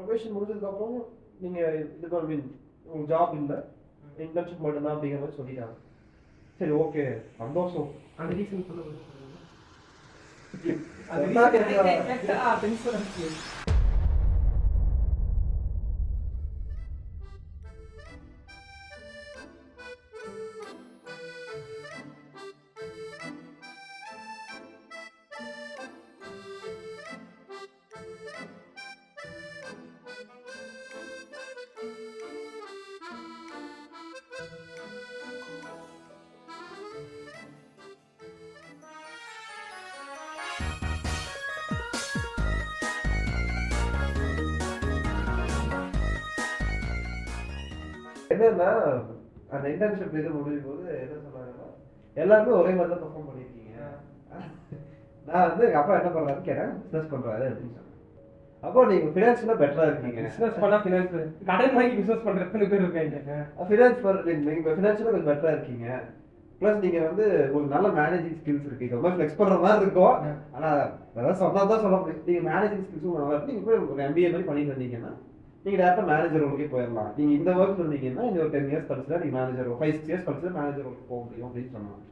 Probation முடிஞ்சதுக்கப்புறம் நீங்கள் இதுக்கு உங்களுக்கு ஜாப் இல்லை, இன்டர்ன்ஷிப் மட்டும்தான் அப்படிங்கிற மாதிரி சொல்லிட்டாங்க. சரி ஓகே சந்தோஷம். அந்த ரீசன் சொல்ல என்னன்னா அந்த இன்டர்ன்ஷிப் இது முடியும் போது என்ன சொன்னாங்கன்னா எல்லாருமே ஒரே மாதிரி தான் பெர்ஃபார்ம் பண்ணியிருக்கீங்க. நான் வந்து எங்கள் அப்பா என்ன பண்ணுறாருன்னு கேட்டேன், பிஸ்னஸ் பண்ணுறாரு அப்படின்னு சொன்னேன். அப்போ நீங்கள் ஃபினான்ஸில் பெட்டராக இருக்கீங்க. பிஸ்னஸ் பண்ணால் ஃபினான்ஸ் கடன் வாங்கி பிஸ்னஸ் பண்ணுற எத்தனை பேர் இருக்காங்க. ஃபினான்ஸ் நீங்கள் ஃபினான்ஷியலாக கொஞ்சம் பெட்டராக இருக்கீங்க. ப்ளஸ் நீங்கள் வந்து ஒரு நல்ல மேனேஜிங் ஸ்கில்ஸ் இருக்கு. ரொம்ப ஃப்ளெக்ஸ் பண்ணுற மாதிரி இருக்கும். ஆனால் அதாவது சொன்னால் தான் சொல்ல முடியும். நீங்கள் மேனேஜிங் ஸ்கில்ஸும் நல்லா இருக்கு. நீங்கள் போய் ஒரு MBA மாதிரி பண்ணிட்டு வந்தீங்கன்னா நீங்கள் டேரக்டாக மேனேஜர் ஒர்க்கே போயிடலாம். நீங்கள் இந்த ஒர்க் இருந்தீங்கன்னா இந்த ஒரு 10 இயர்ஸ் கழிச்சு தான் நீங்கள் மேனேஜர் 5-6 இயர்ஸ் கழிச்சு தான் மேனேஜர் ஒர்க் போக முடியும் அப்படின்னு சொன்னாங்க.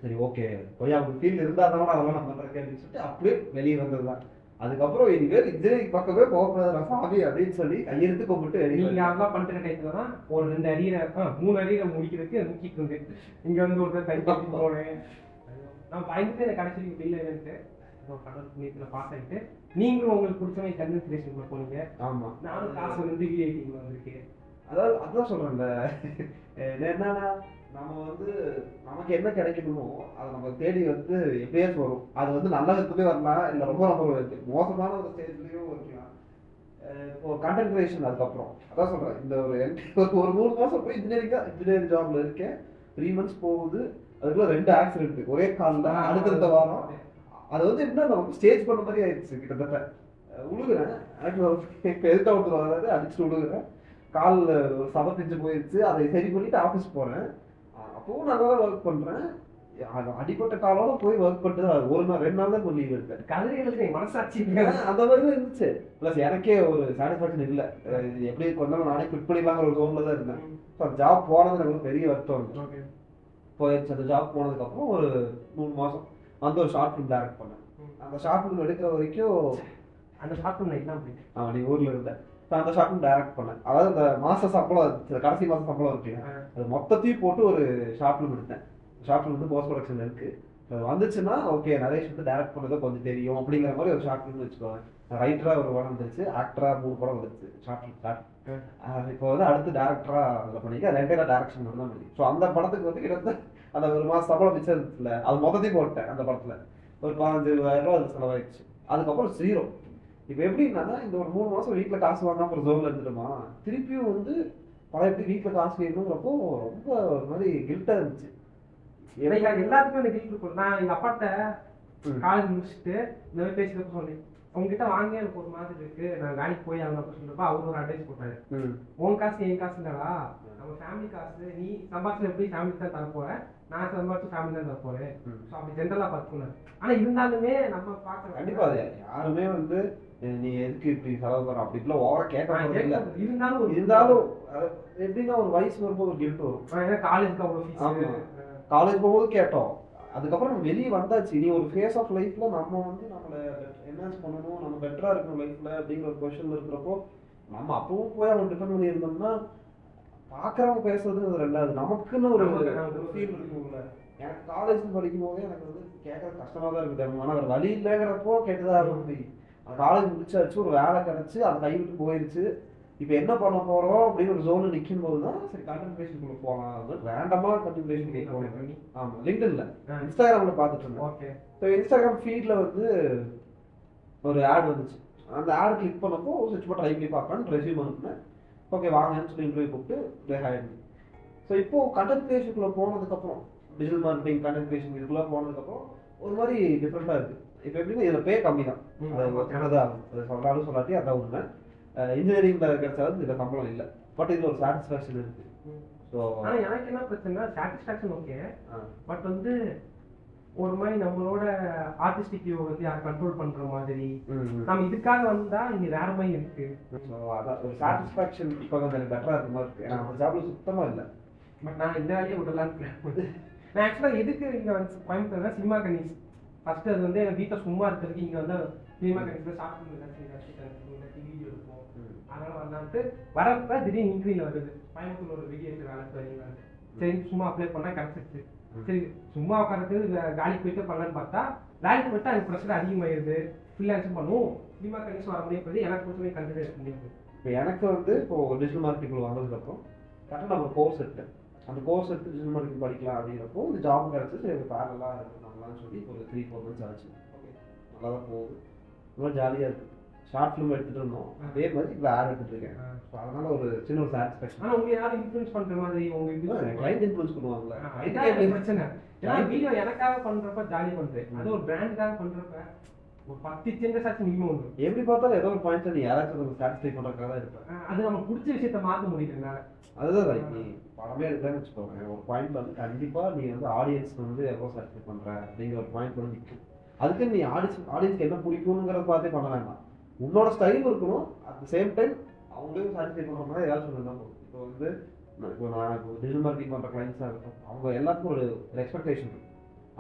சரி ஓகே போய் அவங்க ஃபீல்டு இருந்தால் தான் அதெல்லாம் நான் பண்ணுறேன் அப்படின்னு சொல்லிட்டு அப்படியே வெளியே வந்தது தான். அதுக்கப்புறம் இனிமேல் இன்ஜினியரிங் பக்கமே போகக்கூடாது சாமி அப்படின்னு சொல்லி கையெழுத்து கும்பிட்டு நீங்கள் அதெல்லாம் பண்ணுற டைத்துல தான் ஒரு 2 அரியரை 3 அரியரை முடிக்கிறதுக்கு முக்கிட்டு இருந்து இங்கே வந்து ஒரு தனி போனேன். நான் பயந்துட்டு எனக்கு கடைசி வெளியில் இருந்துட்டு கடல் பாஸ் ஆகிட்டு நீங்களும் உங்களுக்கு பிடிச்ச மாதிரி கண்டென்ட் கிரியேஷனுக்குள்ள போனீங்க. ஆமாம் நானும் காசு வந்து விஐடிக்குள்ள வந்திருக்கேன். அதாவது அதுதான் சொல்கிறேன்ல, என்னன்னா நம்ம வந்து நமக்கு என்ன கிடைக்கணுமோ அதை நம்ம தேடி வந்து எப்படியாச்சும் வரும். அது வந்து நல்ல விதத்துலேயும் வரலாம், இல்லை ரொம்ப ரொம்ப மோசமான ஒரு ஸ்டேஜ்லேயும் இருக்கலாம். இப்போ கண்டென்ட் கிரியேஷன் அதுக்கப்புறம் அதான் சொல்கிறேன், இந்த ஒரு 3 மாதம் போய் இன்ஜினியரிங் ஜாப்ல இருக்கேன். 3 மந்த்ஸ் போகுது, அதுக்குள்ள 2 ஆக்சிடென்ட் ஒரே காலில் அடுத்தடுத்த வாரம். அது வந்து என்ன நமக்கு ஸ்டேஜ் பண்ண மாதிரி ஆயிடுச்சு. கிட்டத்தட்ட உழுகுறேன், இப்போ எதுக்கு அவுட் வராது அடிச்சுட்டு விழுகுறேன். காலில் ஒரு சதை பிஞ்சு போயிடுச்சு. அதை சரி பண்ணிட்டு ஆஃபீஸ் போகிறேன். அப்பவும் நல்லா தான் ஒர்க் பண்ணுறேன். அடிப்பட்ட காலோட போய் ஒர்க் பண்ணிட்டு தான் 1 நாள் 2 நாள் தான் லீவ் எடுத்தேன். கதைகளுக்கு மனசாட்சி அந்த மாதிரி தான் இருந்துச்சு. ப்ளஸ் எனக்கே ஒரு சாட்டிஸ்ஃபேக்ஷன் இல்லை. இது எப்படி கொஞ்சம் நானே குவிட் பண்ணிடலாங்கிற ஒரு ஜோனில் தான் இருந்தேன். ஸோ அந்த ஜாப் போனது எனக்கு பெரிய வருத்தம் இருந்துச்சு. போயிடுச்சு. அந்த ஜாப் போனதுக்கப்புறம் ஒரு 3 மாதம் வந்து ஒரு ஷார்ட் ஃபிலிம் டைரக்ட் பண்ணேன். அந்த ஷார்ட் ஃபிலிம் எடுக்கிற வரைக்கும் அந்த ஷார்ட் ஃபிலிம் என்ன அப்படி நீ ஊரில் இருந்தேன். அந்த ஷார்ட் ஃபிலிம் டைரக்ட் பண்ணேன். அதாவது அந்த மாத சம்பளம் கடைசி மாதம் சம்பளம் இருக்கு, அது மொத்தத்தையும் போட்டு ஒரு ஷார்ட் ஃபிலிம் எடுத்தேன். ஷார்ட் ஃபிலிம் வந்து போஸ்ட் ப்ரொடக்ஷன் இருக்குது. அது வந்துச்சுன்னா ஓகே நரேஷ் வந்து டைரக்ட் பண்ணதை கொஞ்சம் தெரியும் அப்படிங்கிற மாதிரி ஒரு ஷார்ட் ஃபிலிம் வச்சுக்கோங்க. ரைட்டராக ஒரு படம் வந்துருச்சு, ஆக்டராக 3 படம் வந்துருச்சு ஷார்ட் ஃபிலிம் ஸ்டார்ட். இப்போ வந்து அடுத்து டேரக்டராக அதில் பண்ணிக்க 2 டேரக்ஷன் மட்டும் தான் பண்ணி. ஸோ அந்த படத்துக்கு வந்து கிட்டத்தட்ட அந்த ஒரு மாதம் சம்பளம் மிச்சம் இருந்துச்சுல, அது மொத்தத்தையும் போட்டேன். அந்த படத்தில் ஒரு 15,000 ரூபா அது செலவாயிடுச்சு. அதுக்கப்புறம் 0. இப்போ எப்படின்னா இந்த ஒரு 3 மாதம் வீட்டில் காசு வாங்காம ஒரு ஜோனில் இருந்துட்டுமா திருப்பியும் வந்து பழைய எப்படி வீட்டில் காசு வேணுங்கிறப்போ ரொம்ப ஒரு மாதிரி கில்ட்டாக இருந்துச்சு. எல்லாத்துக்கும் எனக்கு கில்ட் இருக்கும். நான் எங்கள் அப்பாட்ட காலேஜ் முடிச்சுட்டு இந்த மாதிரி பேசுகிறப்ப சொன்னேன், உங்ககிட்ட வாங்க எனக்கு ஒரு மாதிரி இருக்கு, நான் வேலைக்கு போய் ஆகணும் அப்படின்னு சொல்றப்ப அவர் ஒரு அட்வைஸ் போட்டாரு. உன் காசு என் காசு இல்லடா, நம்ம ஃபேமிலி காசு, நீ சம்பாதிச்சு எப்படி ஃபேமிலி தான் தர போறேன், நான் சம்பாதிச்சு ஃபேமிலி தான் தர போறேன். ஸோ அப்படி ஜென்ரலாக பார்த்துக்கணும். ஆனால் இருந்தாலுமே நம்ம பார்க்க கண்டிப்பா அது யாருமே வந்து நீ எதுக்கு இப்படி செலவு பண்ண அப்படிலாம் ஓவரா கேட்க இல்லை. இருந்தாலும் எப்படின்னா ஒரு வயசு வரும்போது ஒரு கில்ட் வரும். காலேஜுக்கு அவ்வளோ ஃபீஸ், காலேஜ் போகும்போது கேட்டோம். அதுக்கப்புறம் நம்ம வெளியே வந்தாச்சு. இனி ஒரு ஃபேஸ் ஆஃப் லைஃப்ல நம்ம வந்து நம்மளை என்ஹான்ஸ் பண்ணணும், நம்ம பெட்டரா இருக்கணும் லைஃப்ல அப்படிங்கிற ஒரு கொஸ்டின் இருக்கிறப்போ நம்ம அப்பவும் போய் அவங்க டிபெண்ட் பண்ணி இருந்தோம்னா பார்க்குறவங்க பேசுறது ரெண்டாவது நமக்குன்னு ஒரு ஃபீல் இருக்கும்ல. எனக்கு காலேஜ் படிக்கும் போதே எனக்கு வந்து கேட்கறது கஷ்டமா தான் இருக்குது. ஆனால் ஒரு வழி இல்லைங்கிறப்போ கேட்டுதான் இருக்கும். அந்த காலேஜ் முடிச்சாச்சு, ஒரு வேலை கிடைச்சு, அதை கைவிட்டு போயிடுச்சு. இப்போ என்ன பண்ண போறோம் அப்படின்னு ஒரு ஜோனு நிற்கும் போது தான் சரி கண்டென்ட் போகலாம். ரேண்டமா கண்டென்ட் போகணும். ஆமாம், லிங்க்டின்ல இன்ஸ்டாகிராம்ல பார்த்துட்டு இருந்தேன். ஸோ இன்ஸ்டாகிராம் ஃபீட்ல வந்து ஒரு ஆட் வந்துச்சு. அந்த ஆட் கிளிக் பண்ணப்போ சுவிட்ச் பண்ண ட்ரை பண்ணி பார்க்கலான்னு ரெஸ்யூம் அனுப்புனேன். ஓகே வாங்கன்னு சொல்லி இன்டர்வியூ கூப்பிட்டு ஹையர். ஸோ இப்போ கண்டென்ட் கிரியேஷனுக்குள்ள போனதுக்கப்புறம் டிஜிட்டல் மார்க்கெட்டிங் கண்டென்ட் கிரியேஷன் இதுக்குள்ள போனதுக்கப்புறம் ஒரு மாதிரி டிஃப்ரெண்டாக இருக்குது. இப்போ எப்படின்னா இதில் பே கம்மி தான், அது சொல்கிறாலும் சொல்லாட்டி அதான் உண்மை. இன்ஜினியரிங்ல கிடைச்சாலும் இதில் சம்பளம் இல்லை, பட் இதில் ஒரு சாட்டிஸ்ஃபேக்ஷன் இருக்கு. ஸோ ஆனால் எனக்கு என்ன பிரச்சனை, சாட்டிஸ்ஃபேக்ஷன் ஓகே, பட் வந்து ஒரு மாதிரி நம்மளோட ஆர்டிஸ்டிக் வியூ வந்து யாரை கண்ட்ரோல் பண்ற மாதிரி நம்ம இதுக்காக வந்தா இங்க வேற மாதிரி இருக்கு. அதான் ஒரு சாட்டிஸ்ஃபேக்ஷன் இப்போ கொஞ்சம் எனக்கு பெட்டரா இருக்க மாதிரி இருக்கு. ஏன்னா அந்த ஜாப்ல சுத்தமா இல்லை. பட் நான் இந்த வேலையை விடலான்னு நான் ஆக்சுவலாக எதுக்கு இங்கே வந்து கோயம்புத்தூர்னா சினிமா கனிஸ் ஃபர்ஸ்ட் அது வந்து என் வீட்டில் சும்மா இருக்கிறதுக்கு இங்கே வந்து சினிமா கனிஸில் சாப்பிட்டு வீடியோ இருக்கும். அதனால வரலான்ட்டு வரப்ப திடீர்னு இன்க்ரீல வருது கோயம்புத்தூர் ஒரு வீடியோ வேலை வரீங்க. சரி சும்மா அப்ளை பண்ணா கிடைச்சிருச்சு. சரி சும்மா உட்காரத்துக்கு வேலைக்கு போயிட்டு பண்ணலான்னு பார்த்தா வேலைக்கு போயிட்டு அதுக்கு ப்ரெஷர் அதிகமாயிருது. ஃப்ரீலான்ஸும் பண்ணுவோம் சினிமா கனிஸ் வர முடியாது. எனக்கு கொஞ்சமே கண்டினியூ எடுக்க முடியாது. இப்போ எனக்கு வந்து இப்போ டிஜிட்டல் மார்க்கெட்டிங் வந்ததுக்கப்புறம் கரெக்டாக நான் ஒரு கோர்ஸ் எடுத்தேன். அந்த கோர்ஸ் எடுத்து டிஜிட்டல் மார்க்கெட்டிங் படிக்கலாம் அப்படிங்கிறப்போ இந்த ஜாப் கிடச்சி சரி பேரலாக இருக்கலாம்னு சொல்லி ஒரு 3-4 months ஆச்சு. ஓகே நல்லா தான் போகுது. ரொம்ப ஜாலியாக இருக்குது. ஷார்ட் ஃபிலிம் எடுத்துகிட்டு இருந்தோம். அதே மாதிரி இப்போ ஆட் எடுத்துகிட்டு இருக்கேன். ஸோ அதனால் ஒரு சின்ன ஒரு சாட்டிஸ்ஃபேக்ஷன். ஆனால் உங்க யாரும் இன்ஃப்ளூயன்ஸ் பண்ணுற மாதிரி உங்கள் கிளைண்ட் இன்ஃப்ளூன்ஸ் பண்ணுவாங்கல்ல. பிரச்சனை ஏன்னா வீடியோ எனக்காக பண்றப்ப ஜாலி பண்றேன். அது ஒரு பிராண்டுக்காக பண்றப்ப ஒரு 10 சேஞ்சஸ் ஆச்சு மினிமம் ஒன்று. எப்படி பார்த்தாலும் ஏதோ ஒரு பாயிண்ட்ல நீ யாராச்சும் ஒரு சாட்டிஸ்ஃபை பண்றதுக்காக தான் இருப்பேன். அது நம்ம பிடிச்ச விஷயத்த மாற்ற முடியல. அதுதான் நீ படமே எடுக்கிறேன்னு வச்சுக்கோங்க. ஒரு பாயிண்ட் வந்து கண்டிப்பா நீ வந்து ஆடியன்ஸ் வந்து எவ்வளோ சாட்டிஸ்ஃபை பண்ற அப்படிங்கிற ஒரு பாயிண்ட் வந்து நிற்கும். அதுக்கு நீ ஆடியன்ஸ்க்கு என்ன பிடிக்கும்ங்கிறத பார்த்தே பண்ண வேண்டாம். உன்னோட ஸ்டைல் இருக்கணும். அட் த சேம் டைம் அவங்களையும் சாட்டிஸ்ஃபை பண்ற மாதிரி ஏதாச்சும் ஒன்று தான் போகும். இப்போ வந்து நான் இப்போ டிஜிட்டல் மார்க்கெட்டிங் பண்ற கிளைண்ட்ஸாக இருக்கும். அவங்க எல்லாத்துக்கும் ஒரு எக்ஸ்பெக்டேஷன் இருக்கும்.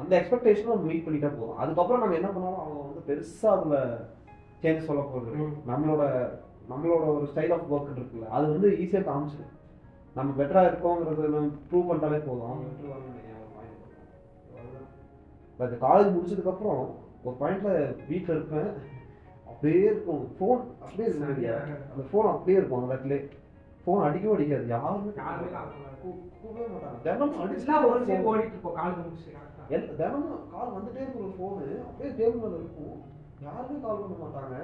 அந்த எக்ஸ்பெக்டேஷன் நம்ம மீட் பண்ணிட்டா போதும். அதுக்கப்புறம் நம்ம என்ன பண்ணாலும் அவங்க வந்து பெருசா அதுல சேஞ்ச் சொல்ல போகிறது. நம்மளோட ஒரு ஸ்டைல் ஆஃப் ஒர்க் இருக்குல்ல, அது வந்து ஈஸியாக காமிச்சிடும். நம்ம பெட்டரா இருக்கோங்கிறது நம்ம ப்ரூவ் பண்ணிட்டாலே போதும். அவங்க பெட்டர் வரணும். காலேஜ் முடிச்சதுக்கப்புறம் ஒரு பாயிண்ட்ல வீட்டில் இருப்பேன், அப்படியே இருக்கும் ஃபோன், அப்படியே அந்த ஃபோன் அப்படியே இருக்கும். அந்த இடத்துல ஃபோன் அடிக்கவும் அடிக்காது. யாருமே கூப்பிடவே மாட்டாங்க. தினமும் தினமும் கால் வந்துட்டே இருக்கிற ஒரு ஃபோனு அப்படியே டேபிள் மேலே இருக்கும். யாருமே கால் பண்ண மாட்டாங்க.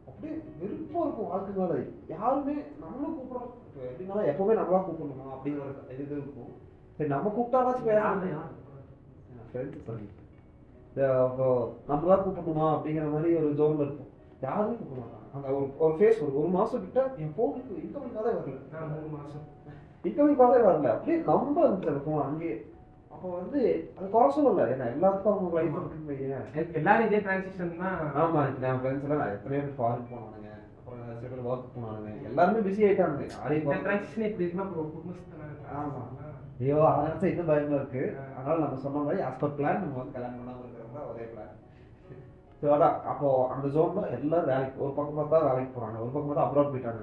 அப்படியே வெறுப்பாக இருக்கும். வாழ்க்கை மேலே யாருமே நம்மளும் கூப்பிட்றோம். இப்போ எப்படின்னா எப்பவுமே நம்மளா கூப்பிடணுமா அப்படிங்கிற இது இருக்கும். சரி நம்ம கூப்பிட்டாலாச்சும் ஃப்ரெண்ட்ஸ் சொல்லி நம்மளா கூப்பிடணுமா அப்படிங்கிற மாதிரி ஒரு ஜோன்ல இருக்கும். யாருமே கூப்பிட மாட்டாங்க. அந்த ஒரு ஃபேஸ் ஒரு மாசம் கிட்ட என் ஃபோனுக்கு இன்கமிங் காலே வரல. 3 மாசம் இன்கமிங் காலே வரல. அப்படியே நம்ப இருந்துச்சு ஃபோன் அங்கேயே. அப்போ வந்து அது குறை சொல்லல. ஏன்னா எல்லாத்துக்கும் அவங்க லைஃப் இருக்குன்னு எல்லாரும் இதே டிரான்சிஷன் தான். ஆமா, என் ஃப்ரெண்ட்ஸ் எல்லாம் எத்தனையோ பேர் ஃபாரின் போனானுங்க, அப்புறம் சில பேர் ஒர்க் போனானுங்க. எல்லாருமே பிஸி ஆயிட்டானுங்க. யாரையும் டிரான்சிஷன் எப்படி இருக்குன்னா குடும்பஸ்தான. ஆமா, ஐயோ அதை நினைச்சா இன்னும் பயமா இருக்கு. அதனால நம்ம சொன்ன மாதிரி ஆஸ் பர் பிளான் நம்ம வந்து கல்யாணம் பண்ணாம இருக்கிறதா ஒரே பிளான். ஸோ அதான் அப்போ அந்த ஜோன்ல எல்லாரும் வேலைக்கு ஒரு பக்கம் பார்த்தா வேலைக்கு போறாங்க, ஒரு பக்கம் பார்த்தா அப்ராட் போயிட்டாங்க.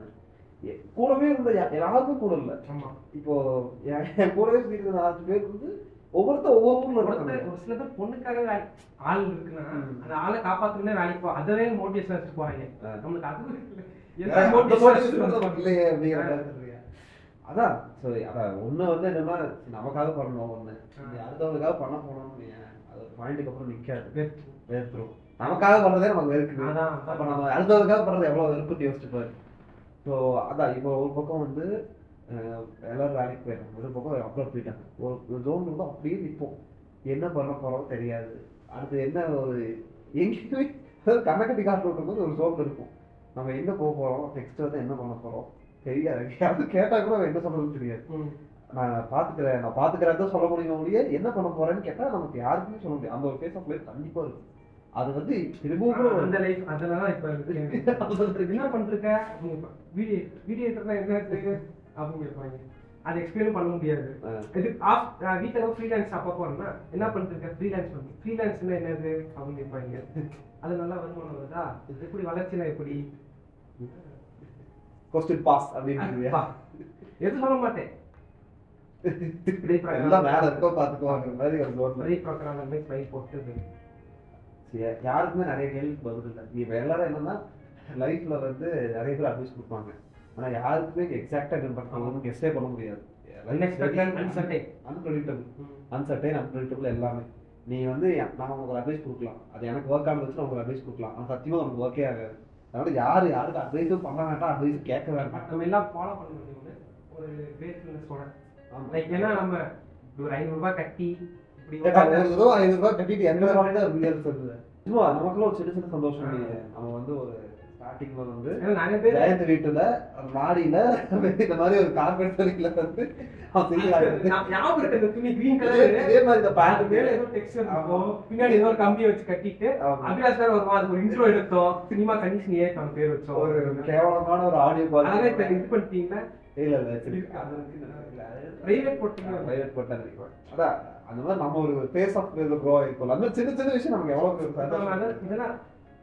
கூடவே இருந்த யாருக்கும் கூட இல்லை. இப்போ என் கூடவே இருந்த 4 பேர் வந்து ஒவ்வொருத்தர் ஒவ்வொரு ஊர்ல இருக்காங்க. ஒரு சில பேர் பொண்ணுக்காக ஆள் இருக்குன்னா அந்த ஆளை காப்பாத்துறதுனே வேலைக்கு போ, அதவே மோட்டிவேஷன் வச்சுட்டு போறாங்க. நம்மளுக்கு அதுவும் இல்லையே அப்படிங்கிற. அதான் சரி, அதான் ஒண்ணு வந்து என்னன்னா நமக்காக பண்ணணும், ஒண்ணு அடுத்தவங்களுக்காக பண்ண போனோம்னு அது ஒரு பாயிண்ட்டுக்கு அப்புறம் நிக்காது, வெறுத்துரும். நமக்காக பண்றதே நமக்கு வெறுக்குது. அப்ப நம்ம அடுத்தவங்களுக்காக பண்றது எவ்வளவு வெறுப்புன்னு யோசிச்சு பாரு. ஸோ அதான் இப்போ ஒரு பக்கம் வந்து எல்லாரும் வேலைக்கு போயிட்டாங்க, ஒரு பக்கம் அப்ரோட் போயிட்டாங்க. ஒரு ஜோன் வந்து அப்படியே நிற்போம். என்ன பண்ண போறோம் தெரியாது. அடுத்து என்ன ஒரு எங்கேயுமே கண்ணக்கட்டி காட்டுறது போது ஒரு ஜோன் இருக்கும். நம்ம எங்க போக போறோம், நெக்ஸ்ட் வந்து என்ன பண்ண போறோம் தெரியாது. யாரும் கேட்டா கூட என்ன சொல்றதுன்னு தெரியாது. நான் பாத்துக்கிறேன் தான் சொல்ல முடியும் முடியாது. என்ன பண்ண போறேன்னு கேட்டா நமக்கு யாருக்குமே சொல்ல முடியாது. அந்த ஒரு ஃபேஸ் ஆஃப் லைஃப் கண்டிப்பா இருக்கும். அது வந்து அந்த லைஃப் அதெல்லாம் இப்ப என்ன பண்றீங்க வீடியோ எடுத்தா என்ன அப்படின்னு கேட்பாங்க. அதை எக்ஸ்பிளைன் பண்ண முடியாது. இது வீட்டுல ஃப்ரீலான்ஸ் அப்பா போறேன்னா என்ன பண்ணிருக்க, ஃப்ரீலான்ஸ் பண்ணி ஃப்ரீலான்ஸ்னா என்னது அப்படின்னு கேட்பாங்க. அது நல்லா வருமானம் வருதா, எப்படி வளர்ச்சினா எப்படி கொஸ்டின் பாஸ் அப்படின்னு எது சொல்ல மாட்டேன். எல்லாம் வேலை இருக்கோ பார்த்துக்குவாங்க மாதிரி ஒரு போட்டு யாருக்குமே நிறைய கேள்விக்கு பதில் இல்லை. இப்போ எல்லாரும் என்னன்னா லைஃப்ல வந்து நிறைய பேர் அட்வைஸ் கொடுப்பாங்க. ஆனா யாருக்குமே எக்ஸாக்டா என்ன பண்ணுவாங்கன்னு கெஸ்டே பண்ண முடியாது. அன்சர்டைன் எல்லாமே. நீ வந்து நான் உங்களுக்கு அட்வைஸ் கொடுக்கலாம், அது எனக்கு ஒர்க் ஆனது வச்சு உங்களுக்கு அட்வைஸ் கொடுக்கலாம். ஆனால் சத்தியமா நமக்கு ஒர்க்கே ஆகாது. அதனால யாருக்கு அட்வைஸும் பண்ண வேண்டாம், அட்வைஸும் கேட்க வேண்டாம். நம்ம எல்லாம் ஃபாலோ பண்ண முடியும் ஒரு கிரேட்ஃபுல்னஸோட. லைக் ஏன்னா நம்ம ஒரு 500 ரூபாய் கட்டி ஒரு தடவை 500 ரூபாய் கட்டிட்டு எந்த ரூபாய் தான் சொல்லுது. சும்மா நமக்குள்ள ஒரு சின்ன சின்ன சந்தோஷம். நம்ம வந்து ஒரு ஸ்டார்டிங்ல வந்து ஏன்னா நிறைய பேர் ஜெயந்த் வீட்டுல மாடியில இந்த மாதிரி ஒரு கார்பெட் தறியில வந்து அவன் single ஆயிடுச்சு. ஞாபகம் இருக்கு அந்த துணி கிரீன் கலர் இதே மாதிரி இந்த பேண்ட் பேண்ட் மேல ஏதோ டெக்ஸ்டர் இருக்கும் பின்னாடி ஏதோ ஒரு கம்பியை வச்சு கட்டிட்டு ஆமா. அபிலாஷ் சார் ஒரு மாதிரி ஒரு இன்ட்ரோ எடுத்தோம் சினிமா கண்டிஷன் ஏன் நம்ம பேர் வச்சோம் ஒரு கேவலமான ஒரு ஆடியோ அதனால இப்ப குவாலிட்டி இது பண்ணிட்டீங்களா இல்ல இல்ல சரி. அது பிரைவேட் போட்டீங்க private போட்டாங்க. அதான் அந்த மாதிரி நம்ம ஒரு ஃபேஸ் ஆஃப் க்ரோ ஆயிருக்கோம். அந்த சின்ன சின்ன விஷயம் நமக்கு எவ்வளவு பெரிய சந்தோஷம். இதெல்லாம்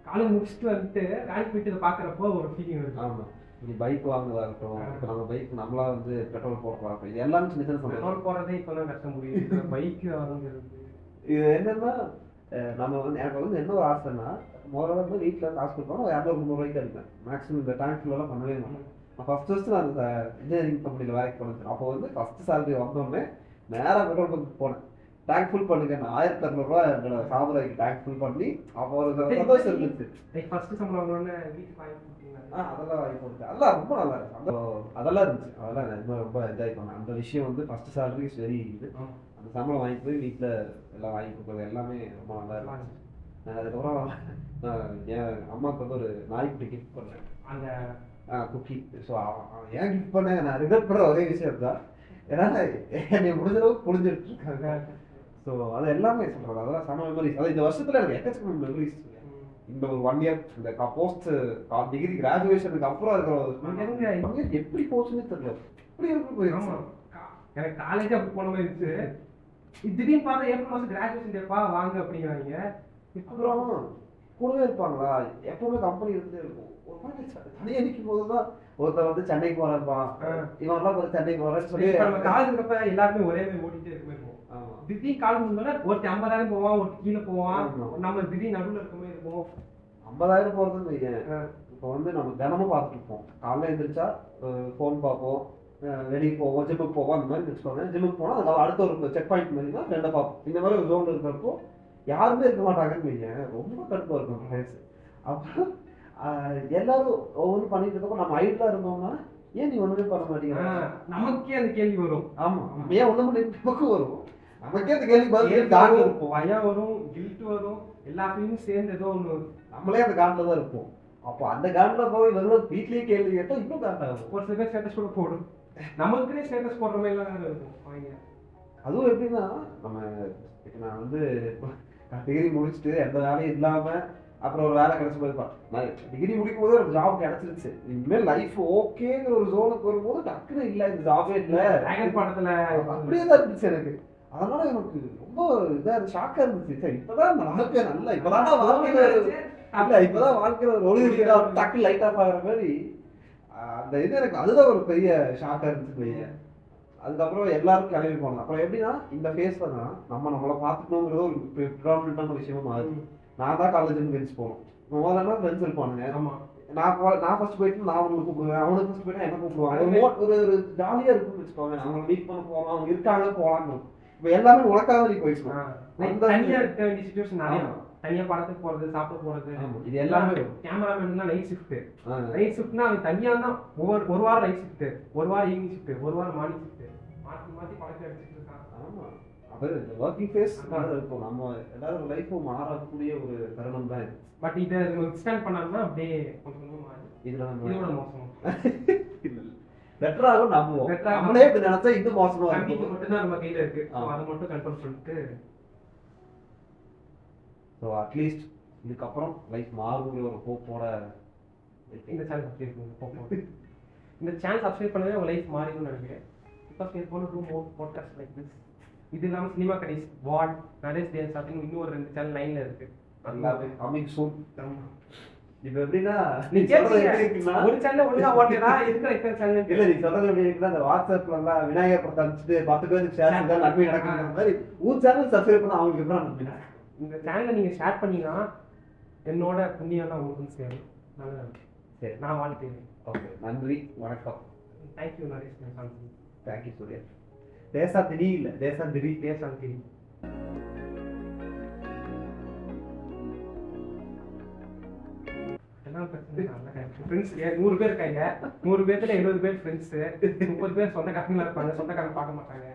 காலேஜ் முடிச்சுட்டு வந்துட்டு வேலைக்கு போயிட்டு இதை பாக்குறப்போ ஒரு ஃபீலிங் இருக்கு. ஆமா, நீ பைக் வாங்குறதா இருக்கட்டும், இப்போ நம்ம பைக் நம்மளா வந்து பெட்ரோல் போடுறதா இருக்கட்டும், இது எல்லாமே சின்ன சின்ன சந்தோஷம். பெட்ரோல் போறதே இப்பதான் கஷ்டம் முடியுது பைக் வாங்குறது. இது என்னன்னா நம்ம வந்து எனக்கு வந்து என்ன ஒரு ஆசைன்னா முதல்ல வந்து வீட்டில் காசு கொடுப்பாங்க ஒரு 200-300 அடிப்பேன். மேக்ஸிமம் இந்த டேங்க் ஃபுல்லெல்லாம் பண்ணவே மாட்டேன். நான் ஃபர்ஸ்ட் நான் அந்த இன்ஜினியரிங் கம்பெனியில் வேலைக்கு போனேன். அப்போ வந்து ஃபர்ஸ்ட் சேலரி வந்தோடனே நேராக பெட்ரோல் பங்க் போனேன். டேங்க் ஃபுல் பண்ணுங்க, நான் 1200 என்னோட சாமுராய்க்கு டேங்க் ஃபுல் பண்ணி அப்போ ஒரு சந்தோஷம் இருந்துச்சு. ஃபர்ஸ்ட் சம்பளம் வாங்கினோடனே வீட்டுக்கு வாங்கி கொடுத்தீங்களா? அதெல்லாம் வாங்கி கொடுத்தேன். அதெல்லாம் ரொம்ப நல்லா இருக்கு. அதெல்லாம் இருந்துச்சு. அதெல்லாம் நான் ரொம்ப என்ஜாய் பண்ணேன். அந்த விஷயம் வந்து ஃபர்ஸ்ட் சேலரி இஸ் வெரி இது. அந்த சம்பளம் வாங்கி போய் வீட்டில் எல்லாம் வாங்கி கொடுக்குறது எல்லாமே ரொம்ப நல்லா இருந்துச்சு. அதுக்கப்புறம் என் அம்மாவுக்கு வந்து ஒரு நாய்க்குட்டி கிஃப்ட் பண்ணேன், அந்த குக்கி. ஸோ ஏன் கிஃப்ட் பண்ணேன் நான் ரிகர்ட் பண்ணுற ஒரே விஷயம் தான். ஏன்னா என்னை முடிஞ்ச அளவுக்கு புரிஞ்சுட்டு இருக்காங்க. ஸோ அது எல்லாமே சொல்கிறது அதெல்லாம் சம மெமரிஸ். அது இந்த வருஷத்தில் எனக்கு எக்கச்சக்க மெமரிஸ். இந்த ஒரு 1 இயர் இந்த போஸ்ட் டிகிரி கிராஜுவேஷனுக்கு அப்புறம் இருக்கிற எப்படி போச்சுன்னு தெரியல. எப்படி இருக்கு போயிருச்சு. எனக்கு காலேஜ் அப்படி போன மாதிரி இருந்துச்சு. திடீர்னு பார்த்தா ஏப்ரல் மாதம் கிராஜுவேஷன் டேப்பா வாங்க அப்படிங்கிறாங்க. அப்புறம் கூடவே இருப்பாங்களா, எப்பவுமே கம்பெனி இருந்துட்டே இருக்கும். ஒரு மாதிரி தனியாக நிற்கும் போது தான் ஒருத்தர் வந்து சென்னைக்கு போறான்ப்பான், இவன்லாம் ஒரு சென்னைக்கு போறான்னு சொல்லி காலேஜுக்கு அப்ப எல்லாருமே ஒரே மாதிரி ஓடிட்டே இருக்க மாதிரி இருக்கும். திடீர்னு காலேஜ் முன்னால ஒருத்தி 50,000 போவான், ஒரு கீழே போவான், நம்ம திடீர்னு நடுவில் இருக்க மாதிரி இருக்கும். 50,000 போறதுன்னு வையேன். இப்போ வந்து நம்ம தினமும் பார்த்துட்டு இருப்போம். காலைல எழுந்திரிச்சா ஃபோன் பார்ப்போம், வெளியே போவோம், ஜிம்முக்கு போவோம். அந்த மாதிரி வச்சுக்கோங்க. ஜிம்முக்கு போனால் அதுக்கு அடுத்த ஒரு செக் பாயிண்ட் மாதிரி தான் ரெண்டை பார்ப்போம். இந்த மாதிரி ஒரு ஜோன் இருக்கிறப்போ யாருமே இருக்க மாட்டாங்கன்னு வையேன். ரொம்ப கடுப்பாக இருக்கும் ஃபேஸ். அப்புறம் எல்லாரும் ஒவ்வொன்றும் பண்ணிட்டு இருக்கப்போ நம்ம ஐடியா இருந்தோம்னா ஏன் நீ ஒண்ணுமே பண்ண மாட்டீங்க, நமக்கே அந்த கேள்வி வரும். ஆமா, ஏன் ஒண்ணு பண்ணிட்டு வரும். நமக்கே அந்த கேள்வி பதில் காட்டில் இருப்போம். பயம் வரும், கில்ட் வரும், எல்லா ஃபீலிங்கும் சேர்ந்து ஏதோ ஒன்று வரும். நம்மளே அந்த காட்டில் தான் இருப்போம். அப்போ அந்த காட்டில் போய் வெறும் வீட்லயே கேள்வி கேட்டால் இன்னும் காட்டாகும். ஒரு சில பேர் ஸ்டேட்டஸ் கூட போடும், நமக்குன்னே ஸ்டேட்டஸ் போடுற மாதிரி எல்லாம் இருக்கும் அவங்க. அதுவும் எப்படின்னா நம்ம இப்போ நான் வந்து டிகிரி முடிச்சுட்டு எந்த வேலையும் இல்லாம அப்புறம் ஒரு வேலை கிடைச்ச போது நான் டிகிரி முடிக்கும் போது ஒரு ஜாப் கிடைச்சிருச்சு. இனிமேல் லைஃப் ஓகேங்கிற ஒரு ஜோனுக்கு வரும்போது டக்குன்னு இல்லை, இந்த ஜாபே இல்லை படத்துல அப்படியே தான் இருந்துச்சு எனக்கு. அதனால எனக்கு ரொம்ப இதா ஷாக்கா இருந்துச்சு. சரி இப்பதான் வாழ்க்கை நல்லா, இப்பதான் வாழ்க்கையில இல்ல, இப்பதான் வாழ்க்கையில ஒரு ஒளி இருக்கிறா டக்கு லைட் ஆஃப் ஆகிற மாதிரி அந்த இது எனக்கு அதுதான் ஒரு பெரிய ஷாக்கா இருந்துச்சு பையன். அதுக்கப்புறம் எல்லாரும் கிளம்பி போனோம். அப்புறம் எப்படின்னா இந்த ஃபேஸ்ல தான் நம்மளை பார்த்துக்கணுங்கிறது ஒரு ப்ரிடாமினன்டான விஷயமா மாறுது. நான் தான் காலேஜுக்கு ஃப்ரெண்ட்ஸ் போகணும். முதல்ல ஃப்ரெண்ட்ஸ் இருப்பானுங்க. நான் ஃபர்ஸ்ட் போயிட்டு நான் அவங்களுக்கு கூப்பிடுவேன், அவனுக்கு ஃபர்ஸ்ட் போயிட்டு என்ன கூப்பிடுவாங்க. ஒரு ஜாலியா இருக்குன்னு வச்சுக்கோங்க. அவங்க மீட் பண்ண போகலாம், அவங்க இருக்காங்க போகலான்னு. இப்போ எல்லாமே உனக்காக நீ போயிடுச்சு. தனியா இருக்க வேண்டிய சிச்சுவேஷன் நிறைய. தனியா படத்துக்கு போறது, சாப்பிட போறது, இது எல்லாமே. கேமராமேன் தான் நைட் ஷிஃப்ட். நைட் ஷிஃப்ட்னா அவன் தனியா தான் ஒரு வாரம் நைட் ஷிஃப்ட், ஒரு வாரம் ஈவினிங் ஷிஃப்ட், ஒரு வாரம் மார்னிங் ஷிஃப்ட், மாற்றி மாற்றி படத்தை எடுத்துட்டு இருக்கான். ஆமா, அது ஒர்க்கிங் ஃபேஸ் இருக்கும். நம்ம எல்லாரும் லைஃப்பும் மாறக்கூடிய ஒரு தருணம் தான் இது. பட் இதை எக்ஸ்டெண்ட் பண்ணாங்கன்னா அப்படியே கொஞ்சம் மாறி இதுல இதோட மோசம் பெட்டராகவும் நம்புவோம். நம்மளே இப்படி நினைச்சா இன்னும் மோசமா இருக்கும். மட்டும்தான் நம்ம கையில இருக்கு, அதை மட்டும் கண்ட்ரோல் பண்ணிட்டு. ஸோ அட்லீஸ்ட் இதுக்கப்புறம் லைஃப் மாறுங்கிற ஒரு ஹோப்போட இந்த சேனல் சப்ஸ்கிரைப் பண்ணுங்க. இந்த சேனல் சப்ஸ்கிரைப் பண்ணவே உங்க லைஃப் மாறிடும்னு நினைக்கிறேன். Because we are going to do more podcasts like this. இது இல்லாமல் சினிமா கடைஸ் வாட் நரேஷ் டேன்ஸ் அப்படின்னு இன்னும் ஒரு 2 சேனல் லைன்ல இருக்கு. எல்லாமே கமிங் சூன். இப்போ எப்படின்னா நீ கேட்குறீங்க ஒரு சேனல் ஒழுங்கா ஓட்டேடா இருக்கிற எத்தனை சேனல் இல்லை, நீ சொல்றது எப்படி இருக்குன்னா அந்த வாட்ஸ்அப்ல எல்லாம் விநாயகர் படத்தை அனுப்பிச்சுட்டு 10 பேருக்கு ஷேர் பண்ணா நன்மை நடக்குங்கிற மாதிரி உன் சேனல் சப்ஸ்கிரைப் பண்ண அவங்களுக்கு எப்படி நன்மை. இந்த சேனலை நீங்கள் ஷேர் பண்ணீங்கன்னா என்னோட புண்ணியம் தான் உங்களுக்கு சேரும். சரி, நான் வாழ்த்துறேன். ஓகே, நன்றி, வணக்கம். தேங்க்யூ நரேஷ். தேங்க்யூ சூர்யா. தேசாந்திரி இல்லை, தேசாந்திரி. தேசாந்திரி. என்ன பிரச்சனை? ஃப்ரெண்ட்ஸ் 100 பேர் இருக்காங்க. 100 பேர்த்துல 70 பேர் ஃப்ரெண்ட்ஸ், 30 பேர் சொந்தக்காரங்களா இருப்பாங்க. சொந்தக்காரங்க பார்க்க மாட்டாங்க.